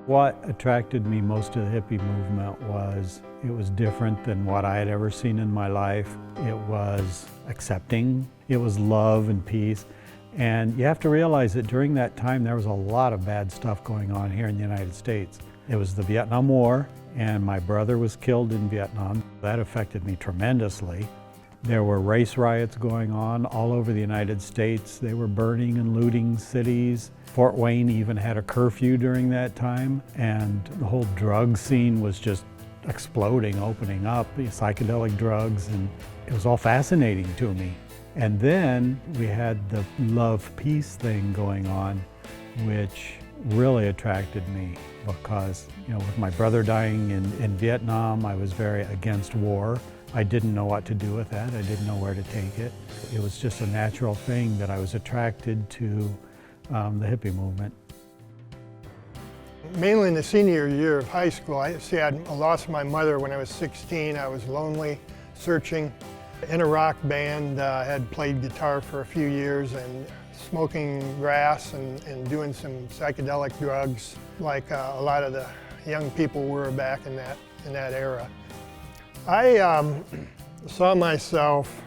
What attracted me most to the hippie movement was it was different than what I had ever seen in my life. It was accepting, it was love and peace. And you have to realize that during that time there was a lot of bad stuff going on here in the United States. It was the Vietnam War, and my brother was killed in Vietnam. That affected me tremendously. There were race riots going on all over the United States. They were burning and looting cities. Fort Wayne even had a curfew during that time, and the whole drug scene was just exploding, opening up, psychedelic drugs, and it was all fascinating to me. And then we had the love-peace thing going on, which really attracted me because, with my brother dying in Vietnam, I was very against war. I didn't know what to do with that. I didn't know where to take it. It was just a natural thing that I was attracted to the hippie movement. Mainly in the senior year of high school. I lost my mother when I was 16. I was lonely, searching. In a rock band, had played guitar for a few years and smoking grass and doing some psychedelic drugs like a lot of the young people were back in that era. I saw myself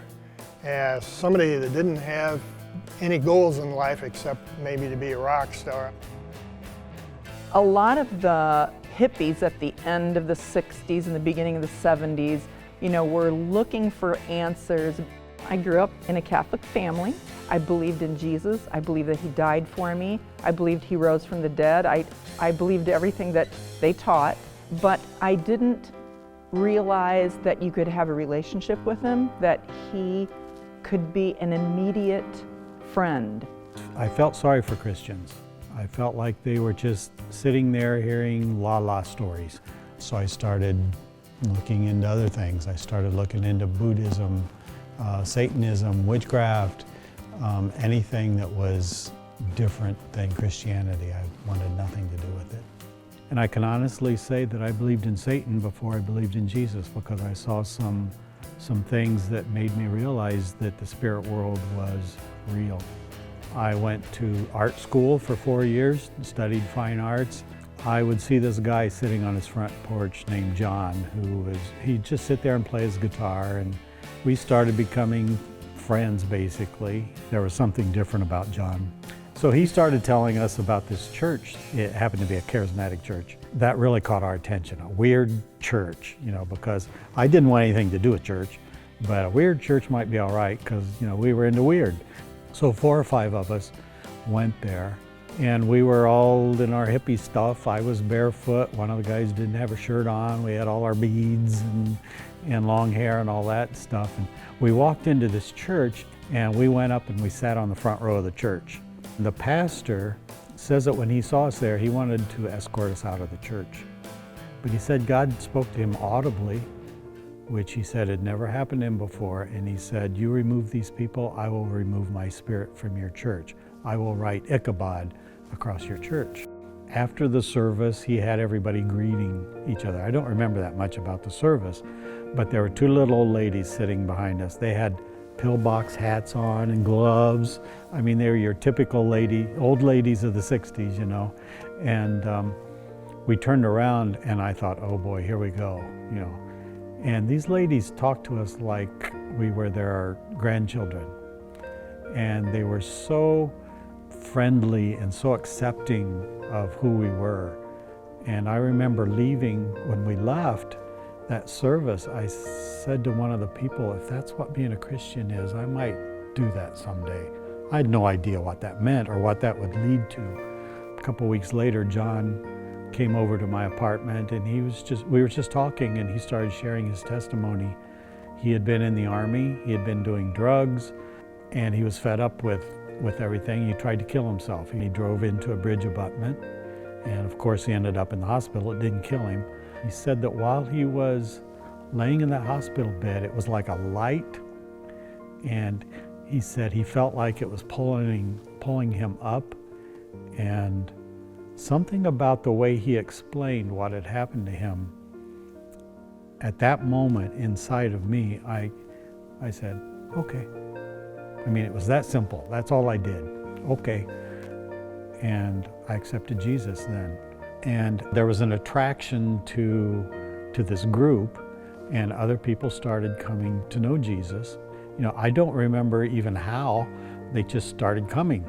as somebody that didn't have any goals in life except maybe to be a rock star. A lot of the hippies at the end of the 60s and the beginning of the 70s, were looking for answers. I grew up in a Catholic family. I believed in Jesus. I believed that he died for me. I believed he rose from the dead. I believed everything that they taught, but I didn't realize that you could have a relationship with him, that he could be an immediate friend. I felt sorry for Christians. I felt like they were just sitting there hearing la-la stories. So I started looking into other things. I started looking into Buddhism, Satanism, witchcraft, anything that was different than Christianity. I wanted nothing to do with it. And I can honestly say that I believed in Satan before I believed in Jesus, because I saw some things that made me realize that the spirit world was real. I went to art school for 4 years, studied fine arts. I would see this guy sitting on his front porch named John, he'd just sit there and play his guitar, and we started becoming friends basically. There was something different about John. So he started telling us about this church. It happened to be a charismatic church. That really caught our attention, a weird church, because I didn't want anything to do with church, but a weird church might be all right because, we were into weird. So 4 or 5 of us went there, and we were all in our hippie stuff. I was barefoot. One of the guys didn't have a shirt on. We had all our beads and long hair and all that stuff. And we walked into this church, and we went up and we sat on the front row of the church. The pastor says that when he saw us there, he wanted to escort us out of the church. But he said God spoke to him audibly, which he said had never happened to him before. And he said, "You remove these people, I will remove my spirit from your church. I will write Ichabod across your church." After the service, he had everybody greeting each other. I don't remember that much about the service, but there were 2 little old ladies sitting behind us. They had pillbox hats on and gloves. I mean, they were your typical old ladies of the 60s, And we turned around and I thought, oh boy, here we go, And these ladies talked to us like we were their grandchildren. And they were so friendly and so accepting of who we were. And I remember leaving, when we left that service, I said to one of the people, if that's what being a Christian is, I might do that someday. I had no idea what that meant or what that would lead to. A couple weeks later, John came over to my apartment, and we were just talking, and he started sharing his testimony. He had been in the Army, he had been doing drugs, and he was fed up with everything. He tried to kill himself. He drove into a bridge abutment, and of course he ended up in the hospital. It didn't kill him. He said that while he was laying in that hospital bed, it was like a light, and he said he felt like it was pulling him up, and something about the way he explained what had happened to him, at that moment inside of me, I said, okay. I mean, it was that simple. That's all I did. Okay. And I accepted Jesus then. And there was an attraction to this group, and other people started coming to know Jesus. You know, I don't remember even how, they just started coming.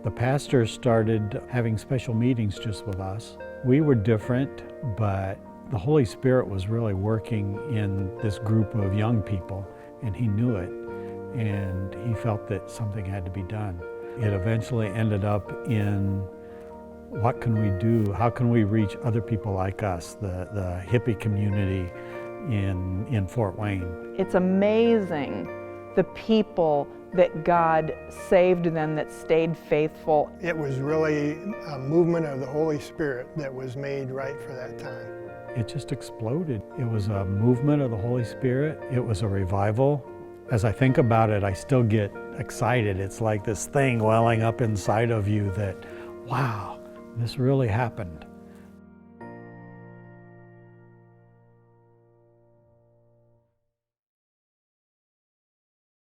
The pastor started having special meetings just with us. We were different, but the Holy Spirit was really working in this group of young people, and he knew it, and he felt that something had to be done. It eventually ended up in, what can we do? How can we reach other people like us, the hippie community in Fort Wayne? It's amazing the people that God saved them, that stayed faithful. It was really a movement of the Holy Spirit that was made right for that time. It just exploded. It was a movement of the Holy Spirit. It was a revival. As I think about it, I still get excited. It's like this thing welling up inside of you that, wow, this really happened.